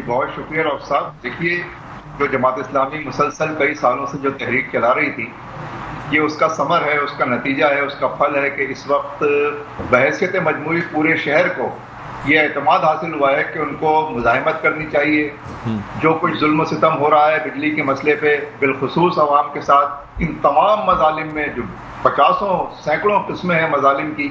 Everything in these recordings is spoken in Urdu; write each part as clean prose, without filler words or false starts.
بہت شکریہ ڈاکٹر صاحب. دیکھیے جو جماعت اسلامی مسلسل کئی سالوں سے جو تحریک چلا رہی تھی، یہ اس کا ثمر ہے، اس کا نتیجہ ہے، اس کا پھل ہے کہ اس وقت بحیثیت مجموعی پورے شہر کو یہ اعتماد حاصل ہوا ہے کہ ان کو مزاحمت کرنی چاہیے. جو کچھ ظلم و ستم ہو رہا ہے بجلی کے مسئلے پہ، بالخصوص عوام کے ساتھ، ان تمام مظالم میں جو پچاسوں سینکڑوں قسمیں ہیں مظالم کی،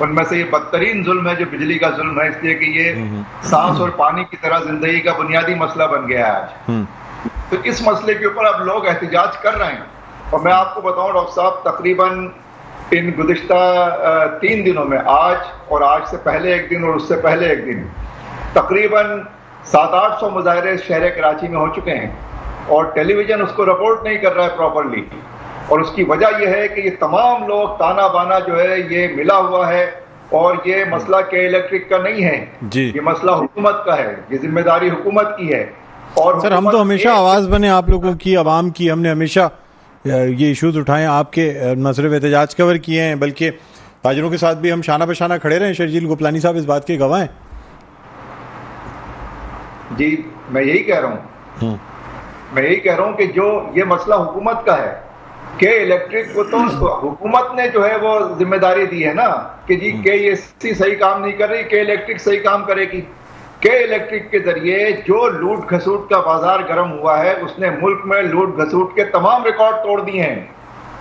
ان میں سے یہ بدترین ظلم ہے جو بجلی کا ظلم ہے، اس لیے کہ یہ سانس اور پانی کی طرح زندگی کا بنیادی مسئلہ بن گیا ہے آج. تو اس مسئلے کے اوپر اب لوگ احتجاج کر رہے ہیں. اور میں آپ کو بتاؤں ڈاکٹر صاحب، تقریباً ان گزشتہ 3 دنوں میں، آج اور آج سے پہلے ایک دن اور اس سے پہلے ایک دن، تقریباً 700-800 مظاہرے شہر کراچی میں ہو چکے ہیں، اور ٹیلی ویژن اس کو رپورٹ نہیں کر رہا ہے پراپرلی. اور اس کی وجہ یہ ہے کہ یہ تمام لوگ تانا بانا جو ہے یہ ملا ہوا ہے، اور یہ مسئلہ کے الیکٹرک کا نہیں ہے جی، یہ مسئلہ حکومت کا ہے، یہ ذمہ داری حکومت کی ہے. اور سر ہم تو ہمیشہ آواز بنے آپ لوگوں کی، عوام کی، ہم نے ہمیشہ یہ ایشوز اٹھائے، آپ کے نہ صرف احتجاج کور کیے ہیں بلکہ تاجروں کے ساتھ بھی ہم شانہ بشانہ کھڑے رہے ہیں. شرجیل گوپلانی صاحب اس بات کے گواہ ہیں. جی میں یہی کہہ رہا ہوں کہ جو یہ مسئلہ حکومت کا ہے، کہ الیکٹرک کو تو حکومت نے جو ہے وہ ذمہ داری دی ہے نا کہ جی کہ یہ صحیح کام نہیں کر رہی، کہ الیکٹرک صحیح کام کرے گی. کہ الیکٹرک کے ذریعے جو لوٹ گھسوٹ کا بازار گرم ہوا ہے، اس نے ملک میں لوٹ گھسوٹ کے تمام ریکارڈ توڑ دیے ہیں.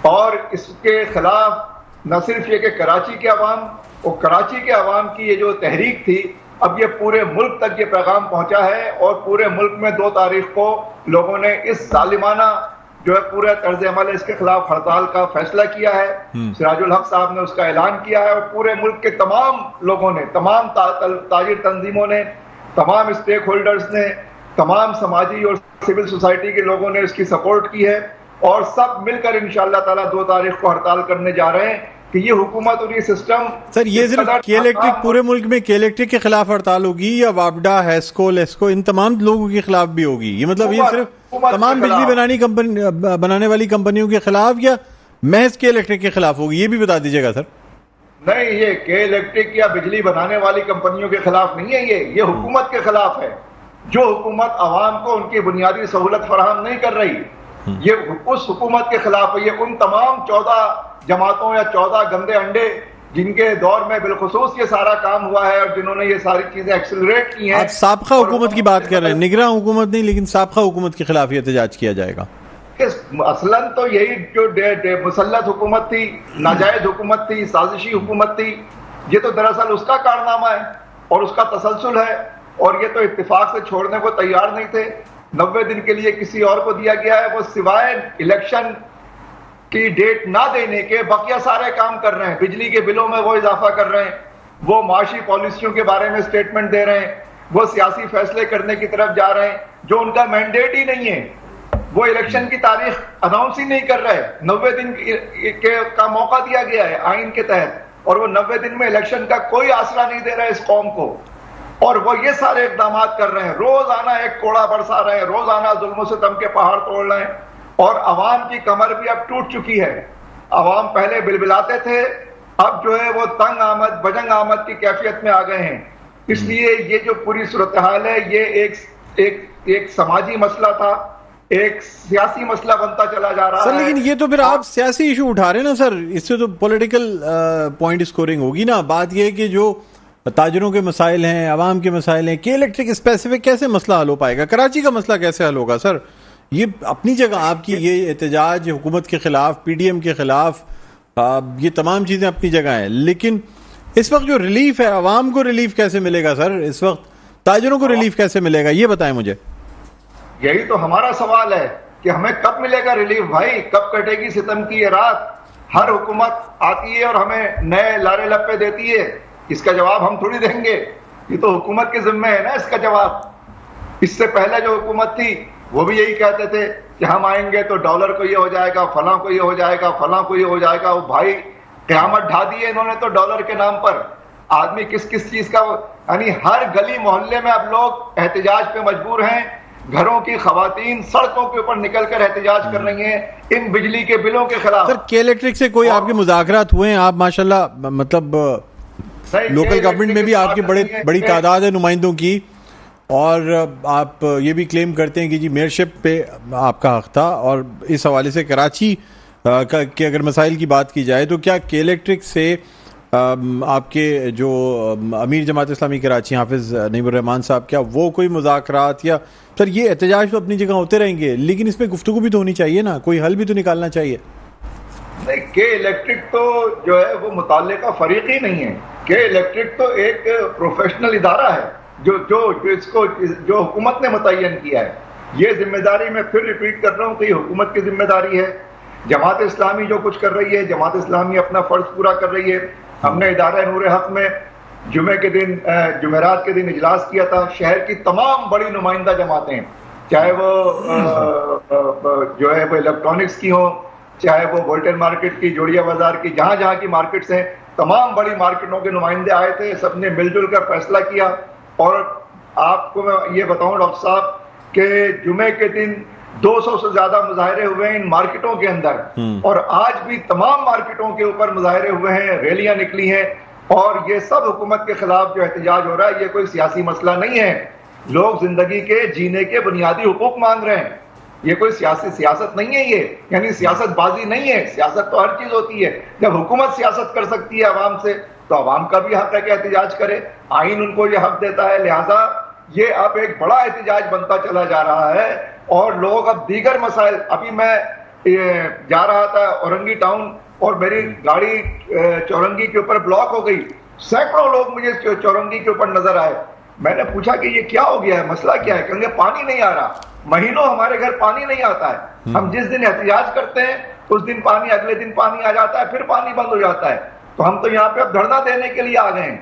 اور اس کے خلاف نہ صرف یہ کہ کراچی کے عوام اور کراچی کے عوام کی یہ جو تحریک تھی، اب یہ پورے ملک تک یہ پیغام پہنچا ہے، اور پورے ملک میں 2 تاریخ کو لوگوں نے اس ظالمانہ جو ہے پورے طرز عمل اس کے خلاف ہڑتال کا فیصلہ کیا ہے. سراج الحق صاحب نے اس کا اعلان کیا ہے، اور پورے ملک کے تمام لوگوں نے، تمام تاجر تنظیموں نے، تمام اسٹیک ہولڈرز نے، تمام سماجی اور سول سوسائٹی کے لوگوں نے اس کی سپورٹ کی ہے. اور سب مل کر انشاءاللہ تعالیٰ 2 تاریخ کو ہڑتال کرنے جا رہے ہیں کہ یہ حکومت اور یہ سسٹم. سر یہ صرف کے الیکٹرک، پورے ملک میں کے الیکٹرک کے خلاف ہڑتال ہوگی یا واپڈا، ہیسکو، لیسکو، ان تمام لوگوں کے خلاف بھی ہوگی؟ یہ مطلب یہ صرف تمام بجلی بنانے والی کمپنیوں کے خلاف یا محض کے الیکٹرک کے خلاف ہوگی؟ یہ بھی بتا دیجیے گا سر. نہیں، یہ کے الیکٹرک یا بجلی بنانے والی کمپنیوں کے خلاف نہیں ہے، یہ حکومت کے خلاف ہے. جو حکومت عوام کو ان کی بنیادی سہولت فراہم نہیں کر رہی، یہ اس حکومت کے خلاف ہے. یہ ان تمام 14 جماعتوں یا 14 گندے انڈے جن کے دور میں بالخصوص یہ سارا کام ہوا ہے، اور جنہوں نے یہ ساری چیزیں ایکسلریٹ کی ہیں. آپ سابقہ حکومت کی بات کر رہے ہیں، نگراں حکومت نہیں، لیکن سابقہ حکومت کے خلاف یہ احتجاج کیا جائے گا. اصلاً تو یہی جو مسلط حکومت تھی، ناجائز حکومت تھی، سازشی حکومت تھی، یہ تو دراصل اس کا کارنامہ ہے اور اس کا تسلسل ہے. اور یہ تو اتفاق سے چھوڑنے کو تیار نہیں تھے. 90 دن کے لیے کسی اور کو دیا گیا ہے، وہ سوائے الیکشن کی ڈیٹ نہ دینے کے بقیہ سارے کام کر رہے ہیں. بجلی کے بلوں میں وہ اضافہ کر رہے ہیں، وہ معاشی پالیسیوں کے بارے میں سٹیٹمنٹ دے رہے ہیں، وہ سیاسی فیصلے کرنے کی طرف جا رہے ہیں جو ان کا مینڈیٹ ہی نہیں ہے. وہ الیکشن کی تاریخ اناؤنس ہی نہیں کر رہے. 90 دن کا موقع دیا گیا ہے آئین کے تحت، اور وہ 90 دن میں الیکشن کا کوئی آسرا نہیں دے رہا ہے اس قوم کو. اور وہ یہ سارے اقدامات کر رہے ہیں، روزانہ ایک کوڑا برسا رہے ہیں، روزانہ ظلم و ستم کے پہاڑ توڑ رہے ہیں. اور عوام کی کمر بھی اب ٹوٹ چکی ہے. عوام پہلے بلبلاتے تھے، اب جو ہے وہ تنگ آمد، بجنگ آمد کی کیفیت میں آ گئے ہیں. اس لیے یہ جو پوری صورتحال ہے، یہ ایک سماجی مسئلہ تھا، ایک سیاسی مسئلہ بنتا چلا جا رہا ہے. سر لیکن یہ تو پھر آپ سیاسی ایشو اٹھا رہے ہیں نا سر، اس سے تو پولیٹیکل پوائنٹ اسکورنگ ہوگی نا. بات یہ ہے کہ جو تاجروں کے مسائل ہیں، عوام کے مسائل ہیں، کہ الیکٹرک اسپیسیفک کیسے مسئلہ حل ہو پائے گا؟ کراچی کا مسئلہ کیسے حل ہوگا سر؟ یہ اپنی جگہ آپ کی یہ احتجاج حکومت کے خلاف، پی ڈی ایم کے خلاف، یہ تمام چیزیں اپنی جگہ ہیں، لیکن اس وقت جو ریلیف ہے، عوام کو ریلیف کیسے ملے گا سر؟ اس وقت تاجروں کو ریلیف کیسے ملے گا؟ یہ بتائیں مجھے. یہی تو ہمارا سوال ہے کہ ہمیں کب ملے گا ریلیف بھائی؟ کب کٹے گی ستم کی یہ رات؟ ہر حکومت آتی ہے اور ہمیں نئے لارے لپے دیتی ہے، اس کا جواب ہم تھوڑی دیں گے. یہ تو حکومت کے ذمہ ہے نا اس کا جواب. اس سے پہلے جو حکومت تھی وہ بھی یہی کہتے تھے کہ ہم آئیں گے تو ڈالر کو یہ ہو جائے گا، فلاں کو یہ ہو جائے گا، فلاں کو یہ ہو جائے گا. وہ بھائی قیامت ڈھا دی ہے انہوں نے تو ڈالر کے نام پر. آدمی کس چیز کا، یعنی ہر گلی محلے میں اب لوگ احتجاج پہ مجبور ہیں. گھروں کی خواتین سڑکوں کے اوپر نکل کر احتجاج کر رہی ہیں ان بجلی کے بلوں کے خلاف. سر کے الیکٹرک سے کوئی آپ کے مذاکرات ہوئے ہیں؟ آپ ماشاءاللہ مطلب لوکل گورنمنٹ میں بھی آپ کی بڑی تعداد ہے نمائندوں کی، اور آپ یہ بھی کلیم کرتے ہیں کہ جی میئرشپ پہ آپ کا حق تھا، اور اس حوالے سے کراچی کے اگر مسائل کی بات کی جائے تو کیا کے الیکٹرک سے آپ کے جو امیر جماعت اسلامی کراچی حافظ نعیم الرحمان صاحب، کیا وہ کوئی مذاکرات یا سر یہ احتجاج تو اپنی جگہ ہوتے رہیں گے لیکن اس پہ گفتگو بھی تو ہونی چاہیے نا، کوئی حل بھی تو نکالنا چاہیے؟ نہیں، کے الیکٹرک تو جو ہے وہ متعلقہ فریق ہی نہیں ہے. کے الیکٹرک تو ایک پروفیشنل ادارہ ہے جو حکومت نے متعین کیا ہے. یہ ذمہ داری میں پھر ریپیٹ کر رہا ہوں کہ یہ حکومت کی ذمہ داری ہے. جماعت اسلامی جو کچھ کر رہی ہے، جماعت اسلامی اپنا فرض پورا کر رہی ہے. ہم نے ادارہ نور حق میں جمعے کے دن جمعرات کے دن اجلاس کیا تھا. شہر کی تمام بڑی نمائندہ جماعتیں، چاہے وہ جو ہے وہ الیکٹرانکس کی ہوں، چاہے وہ وولٹر مارکیٹ کی، جوڑیا بازار کی، جہاں جہاں کی مارکیٹس ہیں، تمام بڑی مارکیٹوں کے نمائندے آئے تھے. سب نے مل جل کر فیصلہ کیا. اور آپ کو میں یہ بتاؤں ڈاکٹر صاحب کہ جمعے کے دن 200 سے زیادہ مظاہرے ہوئے ہیں ان مارکیٹوں کے اندر، اور آج بھی تمام مارکیٹوں کے اوپر مظاہرے ہوئے ہیں، ریلیاں نکلی ہیں. اور یہ سب حکومت کے خلاف جو احتجاج ہو رہا ہے، یہ کوئی سیاسی مسئلہ نہیں ہے. لوگ زندگی کے جینے کے بنیادی حقوق مانگ رہے ہیں. یہ کوئی سیاست نہیں ہے، یہ یعنی سیاست بازی نہیں ہے. سیاست تو ہر چیز ہوتی ہے. جب حکومت سیاست کر سکتی ہے عوام سے تو عوام کا بھی حق ہے کہ احتجاج کرے. آئین ان کو یہ حق دیتا ہے. لہٰذا یہ اب ایک بڑا احتجاج بنتا چلا جا رہا ہے. اور لوگ اب دیگر مسائل، ابھی میں جا رہا تھا اورنگی ٹاؤن اور میری گاڑی چورنگی کے اوپر بلاک ہو گئی. سینکڑوں لوگ مجھے چورنگی کے اوپر نظر آئے. میں نے پوچھا کہ یہ کیا ہو گیا ہے، مسئلہ کیا ہے؟ کیونکہ پانی نہیں آ رہا. مہینوں ہمارے گھر پانی نہیں آتا ہے. ہم جس دن احتجاج کرتے ہیں اس دن پانی، اگلے دن پانی آ جاتا ہے، پھر پانی بند ہو جاتا ہے. تو ہم تو یہاں پہ اب دھرنا دینے کے لیے آ گئے ہیں.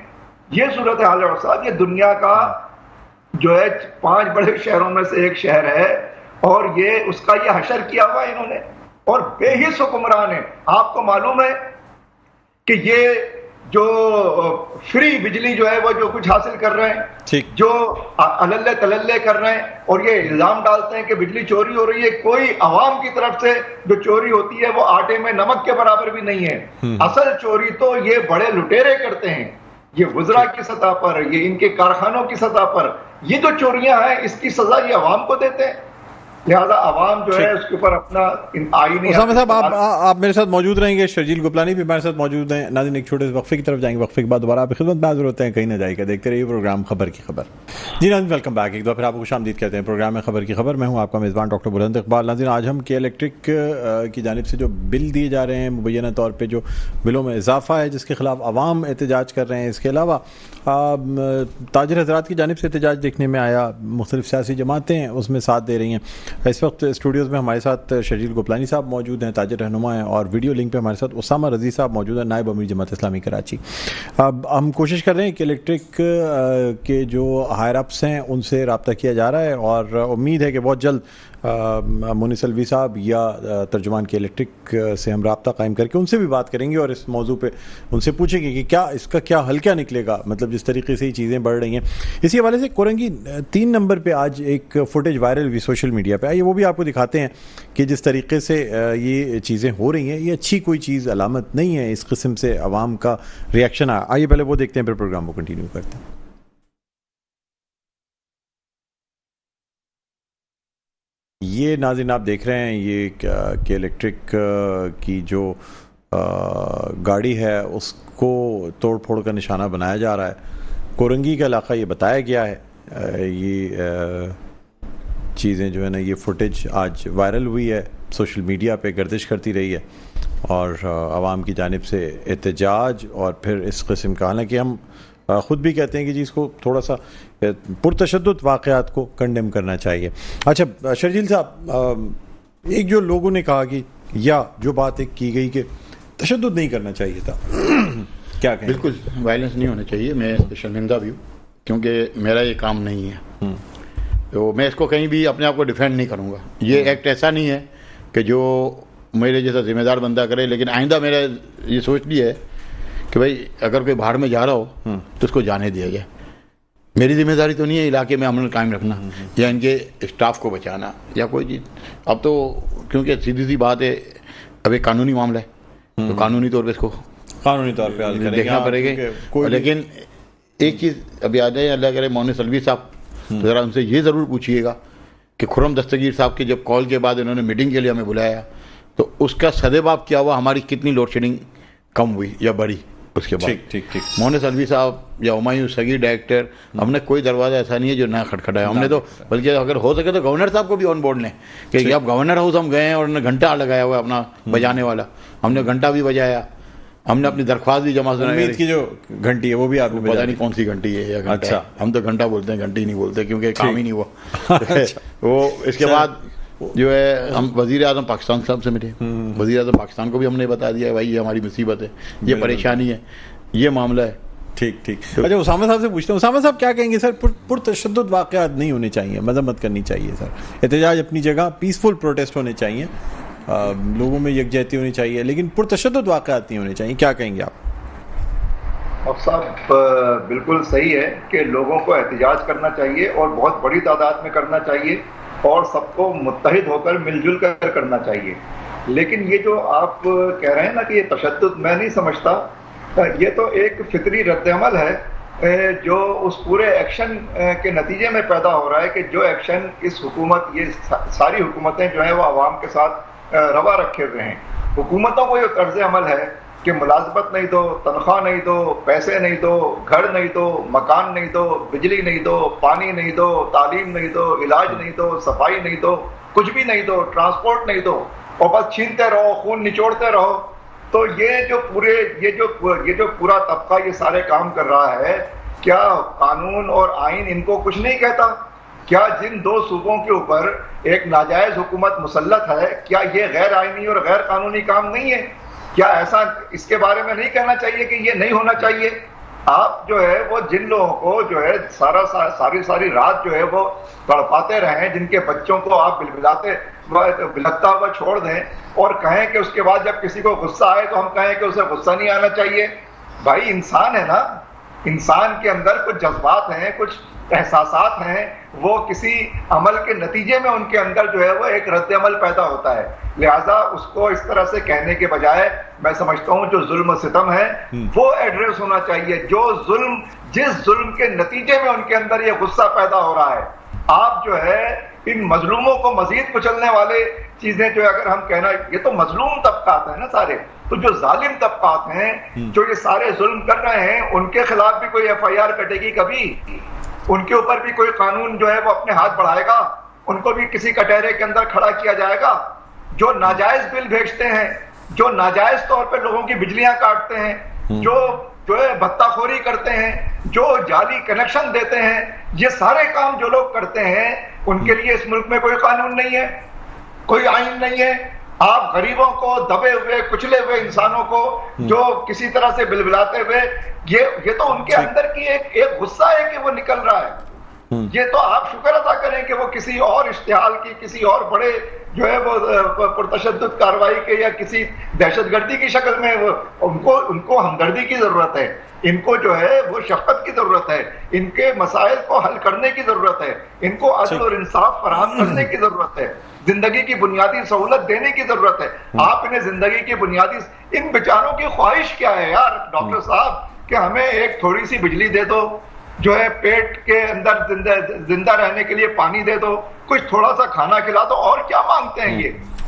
یہ صورتحال ہے. اور صاحب یہ دنیا کا جو ہے 5 بڑے شہروں میں سے ایک شہر ہے، اور یہ اس کا یہ حشر کیا ہوا ہے انہوں نے، اور بے حس حکمران ہے. آپ کو معلوم ہے کہ یہ جو فری بجلی جو ہے وہ جو کچھ حاصل کر رہے ہیں، جو اللے تللے کر رہے ہیں، اور یہ الزام ڈالتے ہیں کہ بجلی چوری ہو رہی ہے. کوئی عوام کی طرف سے جو چوری ہوتی ہے وہ آٹے میں نمک کے برابر بھی نہیں ہے. اصل چوری تو یہ بڑے لٹیرے کرتے ہیں. یہ وزراء کی سطح پر، یہ ان کے کارخانوں کی سطح پر یہ جو چوریاں ہیں، اس کی سزا یہ عوام کو دیتے ہیں. لہذا عوام جو ہے اس کے اوپر اپنا آئینی. اسامہ صاحب آپ میرے ساتھ موجود رہیں گے، شرجیل گوپلانی بھی ہمارے ساتھ موجود ہیں. ناظرین ایک چھوٹے سے وقفے کی طرف جائیں گے، وقفے کے بعد دوبارہ آپ کی خدمت میں حاضر ہوتے ہیں. کہیں نہ جائے گا، دیکھتے رہیے پروگرام خبر کی خبر. جی ناظرین ویلکم بیک، ایک دفعہ پھر آپ کو خوش آمدید کہتے ہیں پروگرام میں خبر کی خبر. میں ہوں آپ کا میزبان ڈاکٹر بلند اقبال. ناظرین آج ہم کے الیکٹرک کی جانب سے جو بل دیے جا رہے ہیں، مبینہ طور پہ جو بلوں میں اضافہ ہے جس کے خلاف عوام احتجاج کر رہے ہیں، اس کے علاوہ تاجر حضرات کی جانب سے احتجاج دیکھنے میں آیا. مختلف سیاسی جماعتیں اس میں ساتھ دے رہی ہیں. اس وقت اسٹوڈیوز میں ہمارے ساتھ شرجیل گوپلانی صاحب موجود ہیں، تاجر رہنما ہیں، اور ویڈیو لنک پہ ہمارے ساتھ اسامہ رضی صاحب موجود ہیں، نائب امیر جماعت اسلامی کراچی. اب ہم کوشش کر رہے ہیں کہ الیکٹرک کے جو ہائر اپس ہیں ان سے رابطہ کیا جا رہا ہے، اور امید ہے کہ بہت جلد مونی سلوی صاحب یا ترجمان کے الیکٹرک سے ہم رابطہ قائم کر کے ان سے بھی بات کریں گے، اور اس موضوع پہ ان سے پوچھیں گے کہ کیا اس کا کیا حل کیا نکلے گا. مطلب جس طریقے سے یہ چیزیں بڑھ رہی ہیں. اسی حوالے سے کورنگی 3 نمبر پہ آج ایک فوٹیج وائرل ہوئی سوشل میڈیا پہ. آئیے وہ بھی آپ کو دکھاتے ہیں کہ جس طریقے سے یہ چیزیں ہو رہی ہیں، یہ اچھی کوئی چیز علامت نہیں ہے. اس قسم سے عوام کا ریاکشن آئیے پہلے وہ دیکھتے ہیں، پھر پروگرام کو کنٹینیو کرتے ہیں. یہ ناظرین آپ دیکھ رہے ہیں، یہ کہ الیکٹرک کی جو گاڑی ہے اس کو توڑ پھوڑ کا نشانہ بنایا جا رہا ہے. کورنگی کا علاقہ یہ بتایا گیا ہے. یہ چیزیں جو ہے نا، یہ فوٹیج آج وائرل ہوئی ہے، سوشل میڈیا پہ گردش کرتی رہی ہے، اور عوام کی جانب سے احتجاج اور پھر اس قسم کا، حالانکہ ہم خود بھی کہتے ہیں کہ جی اس کو تھوڑا سا پرتشدد واقعات کو کنڈیم کرنا چاہیے. اچھا شرجیل صاحب، ایک جو لوگوں نے کہا کہ یا جو بات ایک کی گئی کہ تشدد نہیں کرنا چاہیے تھا، کیا کہیں؟ بالکل وائلنس نہیں ہونا چاہیے. میں اس پہ شرمندہ بھی ہوں کیونکہ میرا یہ کام نہیں ہے، تو میں اس کو کہیں بھی اپنے آپ کو ڈیفینڈ نہیں کروں گا. یہ ایکٹ ایسا نہیں ہے کہ جو میرے جیسا ذمہ دار بندہ کرے، لیکن آئندہ میرا یہ سوچ لی ہے کہ بھائی اگر کوئی باہر میں جا رہا ہو تو اس کو جانے دیا جائے. میری ذمہ داری تو نہیں ہے علاقے میں امن قائم رکھنا یا ان کے اسٹاف کو بچانا یا کوئی چیز. اب تو کیونکہ سیدھی سی بات ہے، اب ایک قانونی معاملہ ہے تو قانونی طور پہ اس کو قانونی طور پہ دیکھنا پڑے گا. لیکن ایک چیز ابھی آ جائے، اللہ کرے مونی سلوی صاحب تو ذرا ان سے یہ ضرور پوچھیے گا کہ خرم دستگیر صاحب کے جب کال کے بعد انہوں نے میٹنگ کے لیے ہمیں بلایا تو اس کا سدباب کیا ہوا, ہماری کتنی لوڈ شیڈنگ کم ہوئی یا بڑھی اس کے بعد. مونس الوی صاحب یا ہمایوں صغیر ڈائریکٹر, ہم نے کوئی دروازہ ایسا نہیں ہے جو نہ کھٹکھٹایا. ہم نے تو بلکہ اگر ہو سکے تو گورنر صاحب کو بھی آن بورڈ لیں کہ اب گورنر ہاؤس ہم گئے ہیں اور انہوں نے گھنٹہ لگایا ہوا اپنا بجانے والا, ہم نے گھنٹہ بھی بجایا, ہم نے اپنی درخواست بھی جمع کروائی. امید کی جو گھنٹی ہے وہ بھی آپ کو پتہ نہیں کون سی گھنٹی ہے یا گھنٹہ, ہم تو گھنٹہ بولتے ہیں, گھنٹی نہیں بولتے کیونکہ کام ہی نہیں ہوا. وہ اس کے بعد جو ہے ہم وزیر اعظم پاکستان صاحب سے ملے, وزیر اعظم پاکستان کو بھی ہم نے بتا دیا ہے بھائی یہ ہماری مصیبت ہے, یہ پریشانی ہے, یہ معاملہ ہے. ٹھیک. اچھا اسامہ صاحب سے پوچھتے ہیں, اسامہ صاحب کیا کہیں گے سر؟ پرتشدد واقعات نہیں ہونے چاہیے, مذمت کرنی چاہیے سر, احتجاج اپنی جگہ پیسفل پروٹیسٹ ہونے چاہیے, لوگوں میں یکجہتی ہونی چاہیے, لیکن پرتشدد واقعات نہیں ہونے چاہیے, کیا کہیں گے آپ؟ اب صاحب بالکل صحیح ہے کہ لوگوں کو احتجاج کرنا چاہیے اور بہت بڑی تعداد میں کرنا چاہیے اور سب کو متحد ہو کر مل جل کر کرنا چاہیے. لیکن یہ جو آپ کہہ رہے ہیں نا کہ یہ تشدد, میں نہیں سمجھتا. یہ تو ایک فطری رد عمل ہے جو اس پورے ایکشن کے نتیجے میں پیدا ہو رہا ہے کہ جو ایکشن اس حکومت, یہ ساری حکومتیں جو ہیں وہ عوام کے ساتھ روا رکھے ہوئے ہیں. حکومتوں کو یہ طرز عمل ہے کہ ملازمت نہیں دو, تنخواہ نہیں دو, پیسے نہیں دو, گھر نہیں دو, مکان نہیں دو, بجلی نہیں دو, پانی نہیں دو, تعلیم نہیں دو, علاج نہیں دو, صفائی نہیں دو, کچھ بھی نہیں دو, ٹرانسپورٹ نہیں دو, اور بس چھینتے رہو, خون نچوڑتے رہو. تو یہ جو پورا طبقہ یہ سارے کام کر رہا ہے, کیا قانون اور آئین ان کو کچھ نہیں کہتا؟ کیا جن دو صوبوں کے اوپر ایک ناجائز حکومت مسلط ہے, کیا یہ غیر آئینی اور غیر قانونی کام نہیں ہے؟ کیا ایسا اس کے بارے میں نہیں کہنا چاہیے کہ یہ نہیں ہونا چاہیے؟ آپ جو ہے وہ جن لوگوں کو جو ہے ساری رات جو ہے وہ تڑپاتے رہیں, جن کے بچوں کو آپ بلکتا ہوا چھوڑ دیں اور کہیں کہ اس کے بعد جب کسی کو غصہ آئے تو ہم کہیں کہ اسے غصہ نہیں آنا چاہیے. بھائی انسان ہے نا, انسان کے اندر کچھ جذبات ہیں, کچھ احساسات ہیں, وہ کسی عمل کے نتیجے میں ان کے اندر جو ہے وہ ایک رد عمل پیدا ہوتا ہے. لہٰذا اس کو اس طرح سے کہنے کے بجائے میں سمجھتا ہوں جو ظلم و ستم ہے وہ ایڈریس ہونا چاہیے. جس ظلم کے نتیجے میں ان کے اندر یہ غصہ پیدا ہو رہا ہے, آپ جو ہے ان مظلوموں کو مزید کچلنے والے چیزیں جو اگر ہم کہنا, یہ تو مظلوم طبقات ہیں نا سارے, تو جو ظالم طبقات ہیں جو یہ سارے ظلم کر رہے ہیں ان کے خلاف بھی کوئی ایف آئی آر کٹے گی کبھی؟ ان کے اوپر بھی کوئی قانون جو ہے وہ اپنے ہاتھ بڑھائے گا؟ ان کو بھی کسی کٹہرے کے اندر کھڑا کیا جائے گا؟ جو ناجائز بل بھیجتے ہیں, جو ناجائز طور پہ لوگوں کی بجلیاں کاٹتے ہیں, جو ہے بھتہ خوری کرتے ہیں, جو جعلی کنیکشن دیتے ہیں, یہ سارے کام جو لوگ کرتے ہیں ان کے لیے اس ملک میں کوئی قانون نہیں ہے, کوئی آئین نہیں ہے. آپ غریبوں کو, دبے ہوئے کچلے ہوئے انسانوں کو جو کسی طرح سے بلبلاتے ہوئے, یہ تو ان کے اندر کی ایک غصہ ہے کہ وہ نکل رہا ہے. یہ تو آپ شکر ادا کریں کہ وہ کسی اور اشتعال کی, کسی اور بڑے جو ہے وہ پرتشدد کارروائی کے یا کسی دہشت گردی کی شکل میں ان کو ہمدردی کی ضرورت ہے, ان کو جو ہے وہ شفقت کی ضرورت ہے, ان کے مسائل کو حل کرنے کی ضرورت ہے, ان کو عدل اور انصاف فراہم کرنے کی ضرورت ہے, زندگی کی بنیادی سہولت دینے کی ضرورت ہے. آپ انہیں زندگی کی بنیادی, ان بیچاروں کی خواہش کیا ہے یار ڈاکٹر صاحب کہ ہمیں ایک تھوڑی سی بجلی دے دو, جو ہے پیٹ کے اندر زندہ رہنے کے لیے پانی دے دو, کچھ تھوڑا سا کھانا کھلا دو, اور کیا مانگتے ہیں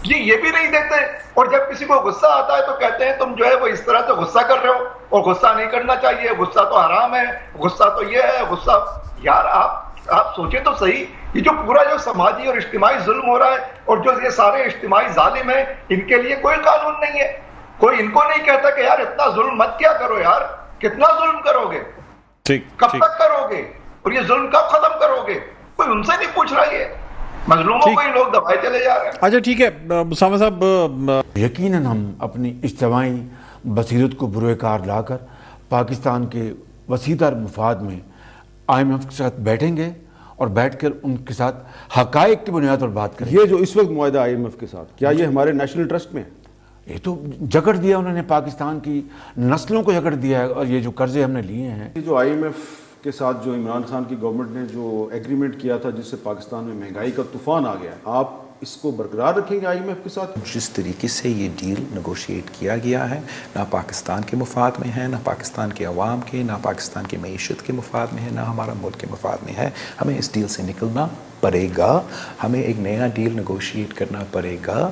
یہ بھی نہیں دیتے. اور جب کسی کو غصہ آتا ہے تو کہتے ہیں تم جو ہے وہ اس طرح سے غصہ کر رہے ہو, اور غصہ نہیں کرنا چاہیے, غصہ تو حرام ہے, غصہ تو یہ ہے, غصہ. یار آپ سوچیں تو صحیح, یہ جو پورا جو سماجی اور اجتماعی ظلم ہو رہا ہے اور جو یہ سارے اجتماعی ظالم ہیں, ان کے لیے کوئی قانون نہیں ہے. کوئی ان کو نہیں کہتا کہ یار اتنا ظلم مت کیا کرو یار, کتنا ظلم کرو گے, کب تک کرو گے, اور یہ ظلم کب ختم کرو گے؟ کوئی ان سے نہیں پوچھ رہا. یہ مظلوموں کو ہی لوگ دبائے چلے جا رہے ہیں. اچھا ٹھیک ہے اسامہ صاحب, یقیناً ہم اپنی اجتماعی بصیرت کو بروئے کار لا کر پاکستان کے وسیع تر مفاد میں آئی ایم ایف کے ساتھ بیٹھیں گے اور بیٹھ کر ان کے ساتھ حقائق کی بنیاد پر بات کریں. یہ جو اس وقت معاہدہ آئی ایم ایف کے ساتھ, کیا یہ ہمارے نیشنل انٹرسٹ میں ہے؟ یہ تو جکڑ دیا انہوں نے, پاکستان کی نسلوں کو جکڑ دیا ہے, اور یہ جو قرضے ہم نے لیے ہیں, یہ جو آئی ایم ایف کے ساتھ جو عمران خان کی گورنمنٹ نے جو ایگریمنٹ کیا تھا جس سے پاکستان میں مہنگائی کا طوفان آ گیا ہے, آپ اس کو برقرار رکھیں گے IMF کے ساتھ؟ جس طریقے سے یہ ڈیل نیگوشیٹ کیا گیا ہے نہ پاکستان کے مفاد میں ہے، نہ پاکستان کے عوام کے، نہ پاکستان کی معیشت کے مفاد میں ہے، نہ ہمارا ملک کے مفاد میں ہے. ہمیں اس ڈیل سے نکلنا پڑے گا، ہمیں ایک نیا ڈیل نیگوشیٹ کرنا پڑے گا.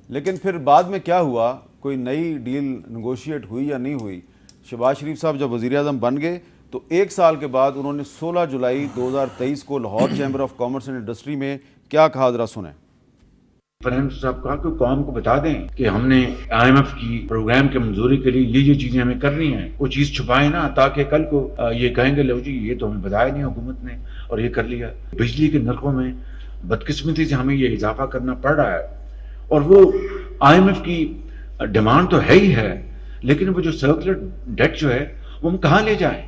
لیکن پھر بعد میں کیا ہوا؟ کوئی نئی ڈیل نیگوشیٹ ہوئی یا نہیں ہوئی؟ شہباز شریف صاحب جب وزیر اعظم بن گئے تو 1 سال کے بعد انہوں نے 16 جولائی 2023 کو Lahore chamber of commerce and industry میں کیا کہا، ذرا سنیں. فنانس صاحب کہا کہ قوم کو بتا دیں کہ ہم نے IMF کی پروگرام کی منظوری کے لیے یہ چیزیں ہمیں کرنی ہیں، کوئی چیز چھپائیں نا تاکہ کل کو یہ کہیں گے لو جی یہ تو ہمیں بتایا نہیں حکومت نے اور یہ کر لیا. بجلی کے نرخوں میں بدقسمتی سے ہمیں یہ اضافہ کرنا پڑ رہا ہے اور وہ IMF کی ڈیمانڈ تو ہے ہی ہے، لیکن وہ جو سرکولر ڈیٹ جو ہے وہ ہم کہاں لے جائیں.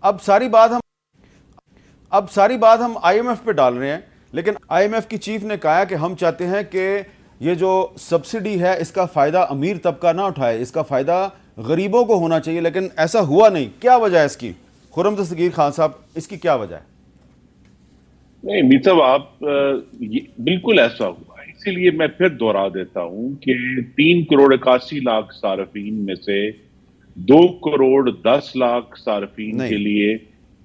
اب ساری بات ہم IMF پہ ڈال رہے ہیں، لیکن IMF کی چیف نے کہا کہ ہم چاہتے ہیں کہ یہ جو سبسڈی ہے اس کا فائدہ امیر طبقہ نہ اٹھائے، اس کا فائدہ غریبوں کو ہونا چاہیے، لیکن ایسا ہوا نہیں. کیا وجہ ہے اس کی؟ خرم دستگیر خان صاحب، اس کی کیا وجہ ہے؟ نہیں میر صاحب، آپ بالکل ایسا ہوا ہے، اسی لیے میں پھر دوہرا دیتا ہوں کہ 3 کروڑ 81 لاکھ صارفین میں سے 2 کروڑ 10 لاکھ صارفین کے لیے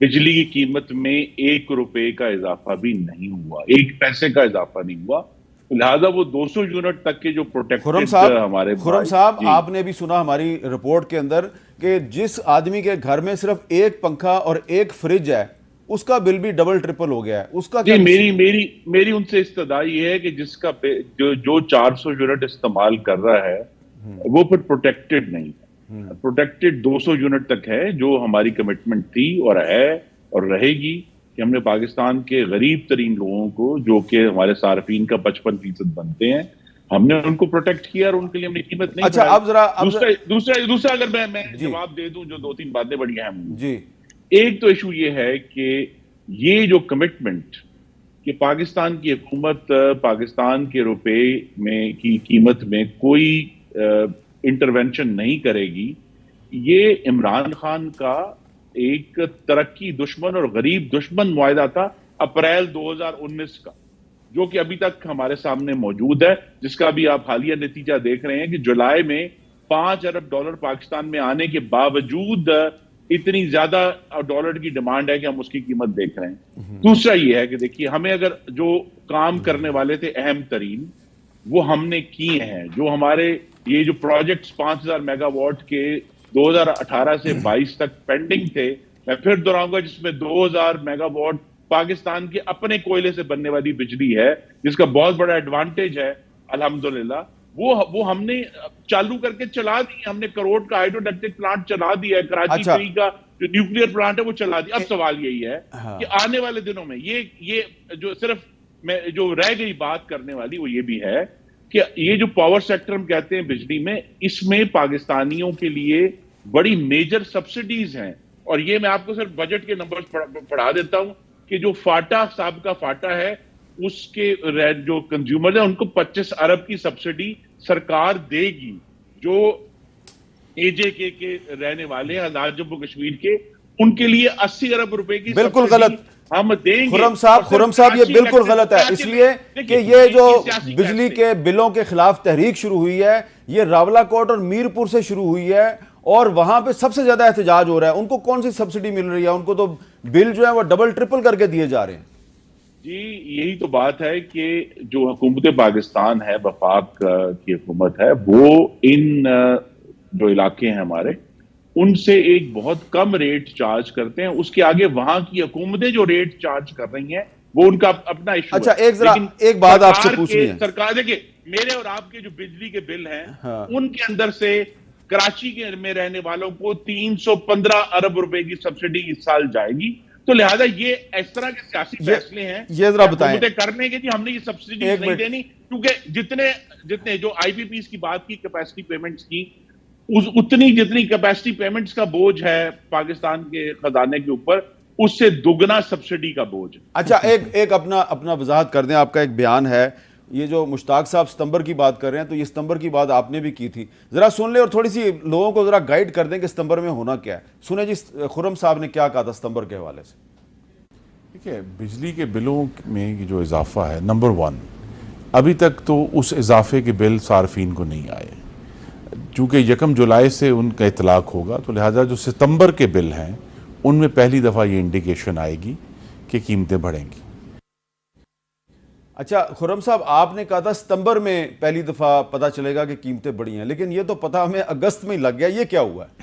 بجلی کی قیمت میں 1 روپے کا اضافہ بھی نہیں ہوا، 1 پیسے کا اضافہ نہیں ہوا. لہذا وہ 200 یونٹ تک کے جو پروٹیکٹڈ ہمارے خرم صاحب آپ نے بھی سنا ہماری رپورٹ کے اندر کہ جس آدمی کے گھر میں صرف 1 پنکھا اور 1 فریج ہے اس کا بل بھی ڈبل ٹرپل ہو گیا ہے. اس کا کیا؟ میری ان سے استدعا یہ ہے کہ جس کا جو 400 یونٹ استعمال کر رہا ہے وہ پھر پروٹیکٹڈ نہیں، پروٹیکٹڈ 200 یونٹ تک ہے، جو ہماری کمٹمنٹ تھی اور ہے اور رہے گی کہ ہم نے پاکستان کے غریب ترین لوگوں کو جو کہ ہمارے صارفین کا 55% بنتے ہیں، ہم نے ان کو پروٹیکٹ کیا اور ان کے لیے ہم نے قیمت نہیں. اچھا اب ذرا دوسرا اگر میں جواب دے دوں جو 2-3 باتیں بڑی اہم ہیں. جی، ایک تو ایشو یہ ہے کہ یہ جو کمٹمنٹ کہ پاکستان کی حکومت پاکستان کے روپے میں کی قیمت میں کوئی انٹرونشن نہیں کرے گی، یہ عمران خان کا ایک ترقی دشمن اور غریب دشمن معاہدہ تھا اپریل 2019 کا، جو کہ ابھی تک ہمارے سامنے موجود ہے، جس کا بھی آپ حالیہ نتیجہ دیکھ رہے ہیں کہ جولائی میں $5 ارب پاکستان میں آنے کے باوجود اتنی زیادہ ڈالر کی ڈیمانڈ ہے کہ ہم اس کی قیمت دیکھ رہے ہیں. دوسرا یہ ہے کہ دیکھیے ہمیں اگر جو کام کرنے والے تھے اہم ترین وہ ہم نے کیے ہیں، جو ہمارے یہ جو پروجیکٹس 5000 میگا واٹ کے 2018 سے 22 تک پینڈنگ تھے، میں پھر دہراؤں گا، جس میں 2000 میگا واٹ پاکستان کے اپنے کوئلے سے بننے والی بجلی ہے، جس کا بہت بڑا ایڈوانٹیج ہے الحمدللہ، وہ ہم نے چالو کر کے چلا دی. ہم نے کروڑ کا ہائیڈرو الیکٹرک پلانٹ چلا دیا ہے، کراچی 3 کا جو نیوکلیئر پلانٹ ہے وہ چلا دیا. اب سوال یہی ہے کہ آنے والے دنوں میں یہ جو صرف میں جو رہ گئی بات کرنے والی وہ یہ بھی ہے کہ یہ جو پاور سیکٹر ہم کہتے ہیں بجلی میں، اس میں پاکستانیوں کے لیے بڑی میجر سبسڈیز ہیں. اور یہ میں آپ کو صرف بجٹ کے نمبرز پڑھا دیتا ہوں کہ جو فاٹا صاحب کا فاٹا ہے اس کے جو کنزیومر ہیں ان کو 25 ارب کی سبسڈی سرکار دے گی. جو اے جے کے رہنے والے ہیں آزاد جموں کشمیر کے، ان کے لیے 80 ارب روپے کی بالکل غلط ہم دیں گے. خرم صاحب یہ بالکل غلط ہے، اس لیے کہ یہ جو بجلی کے بلوں کے خلاف تحریک شروع ہوئی ہے یہ راولہ کوٹ اور میرپور سے شروع ہوئی ہے اور وہاں پہ سب سے زیادہ احتجاج ہو رہا ہے. ان کو کون سی سبسڈی مل رہی ہے؟ ان کو تو بل جو ہے وہ ڈبل ٹرپل کر کے دیے جا رہے ہیں. جی یہی تو بات ہے کہ جو حکومت پاکستان ہے، وفاق کی حکومت ہے، وہ ان جو علاقے ہیں ہمارے ان سے ایک بہت کم ریٹ چارج کرتے ہیں. اس کے آگے وہاں کی حکومتیں جو ریٹ چارج کر رہی ہیں وہ ان کا اپنا ایشو ہے. اچھا ایک بات آپ سے پوچھنی ہے. سرکار دیکھیں میرے اور آپ کے جو بجلی کے بل ہیں ان کے اندر سے کراچی کے میں رہنے والوں کو 315 ارب روپے کی سبسڈی اس سال جائے گی. تو لہذا یہ اس طرح کے سیاسی فیصلے ہیں یہ ذرا بتائیں کرنے کے، ہم نے یہ سبسڈی نہیں دینی، کیونکہ جتنے جو آئی پی پیز کی بات کی کیپیسٹی پیمنٹس کی، جتنی کیپیسٹی پیمنٹس کا بوجھ ہے پاکستان کے خزانے کے اوپر، اس سے دگنا سبسڈی کا بوجھ. اچھا ایک اپنا وضاحت کر دیں. آپ کا ایک بیان ہے، یہ جو مشتاق صاحب ستمبر کی بات کر رہے ہیں تو یہ ستمبر کی بات آپ نے بھی کی تھی، ذرا سن لیں اور تھوڑی سی لوگوں کو ذرا گائیڈ کر دیں کہ ستمبر میں ہونا کیا ہے. سنیں جی خرم صاحب نے کیا کہا تھا ستمبر کے حوالے سے. دیکھیے بجلی کے بلوں میں جو اضافہ ہے، نمبر 1 ابھی تک تو اس اضافے کے بل صارفین کو نہیں آئے، چونکہ 1 جولائی سے ان کا اطلاق ہوگا، تو لہٰذا جو ستمبر کے بل ہیں ان میں پہلی دفعہ یہ انڈیکیشن آئے گی کہ قیمتیں بڑھیں گی۔ اچھا خرم صاحب، آپ نے کہا تھا ستمبر میں پہلی دفعہ پتہ چلے گا کہ قیمتیں بڑھی ہیں، لیکن یہ تو پتہ ہمیں اگست میں ہی لگ گیا، یہ کیا ہوا ہے؟